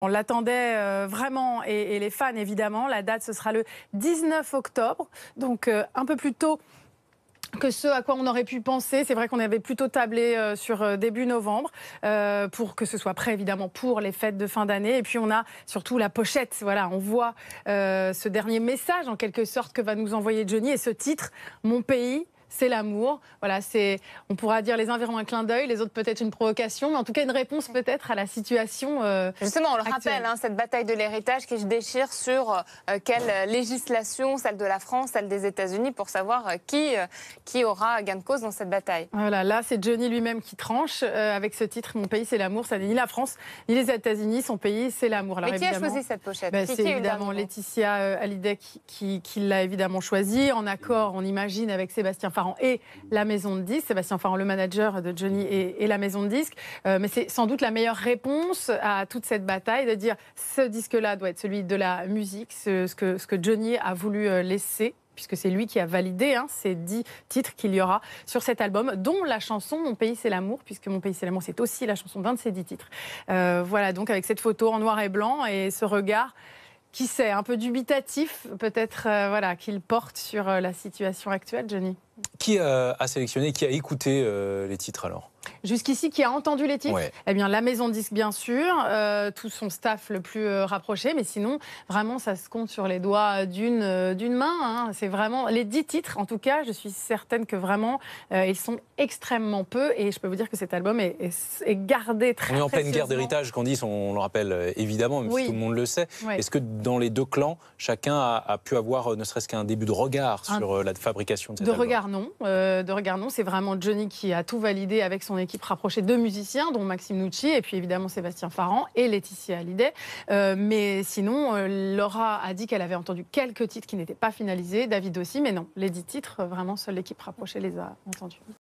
On l'attendait vraiment et les fans évidemment. La date, ce sera le 19 octobre, donc un peu plus tôt que ce à quoi on aurait pu penser. C'est vrai qu'on avait plutôt tablé sur début novembre pour que ce soit prêt évidemment pour les fêtes de fin d'année. Et puis on a surtout la pochette. Voilà, on voit ce dernier message en quelque sorte que va nous envoyer Johnny et ce titre, Mon pays. C'est l'amour. Voilà, on pourra dire les uns verront un clin d'œil, les autres peut-être une provocation, mais en tout cas une réponse peut-être à la situation Justement, on le actuelle. rappelle, cette bataille de l'héritage qui se déchire sur quelle législation, celle de la France, celle des États-Unis, pour savoir qui aura gain de cause dans cette bataille. Voilà, là c'est Johnny lui-même qui tranche avec ce titre, Mon pays c'est l'amour. Ça n'est ni la France ni les États-Unis, son pays c'est l'amour. Alors, mais qui a choisi cette pochette? C'est évidemment Laetitia Hallyday qui l'a évidemment choisi, en accord, on imagine, avec Sébastien Farran et la maison de disques. Sébastien Farran, le manager de Johnny et la maison de disques. Mais c'est sans doute la meilleure réponse à toute cette bataille, de dire ce disque-là doit être celui de la musique, ce que Johnny a voulu laisser, puisque c'est lui qui a validé ces 10 titres qu'il y aura sur cet album, dont la chanson Mon pays c'est l'amour, puisque Mon pays c'est l'amour, c'est aussi la chanson d'un de ces 10 titres. Voilà, donc avec cette photo en noir et blanc et ce regard, qui sait, un peu dubitatif, peut-être, qu'il porte sur la situation actuelle, Johnny. Qui a sélectionné, qui a écouté les titres alors? Jusqu'ici, qui a entendu les titres? Ouais. Eh bien, la maison de disques, bien sûr, tout son staff le plus rapproché, mais sinon, vraiment, ça se compte sur les doigts d'une main. C'est vraiment les 10 titres, en tout cas, je suis certaine que vraiment, ils sont extrêmement peu, et je peux vous dire que cet album est gardé très précieusement. On est en pleine guerre d'héritage, Candice, on le rappelle évidemment, même si tout le monde le sait. Oui. Est-ce que dans les deux clans, chacun a pu avoir ne serait-ce qu'un début de regard sur la fabrication de cet album? De regard, non. C'est vraiment Johnny qui a tout validé avec son équipe rapprochée de musiciens, dont Maxime Nucci, et puis évidemment Sébastien Farran et Laetitia Hallyday. Mais sinon, Laura a dit qu'elle avait entendu quelques titres qui n'étaient pas finalisés, David aussi, mais non, les 10 titres, vraiment, seule l'équipe rapprochée les a entendus.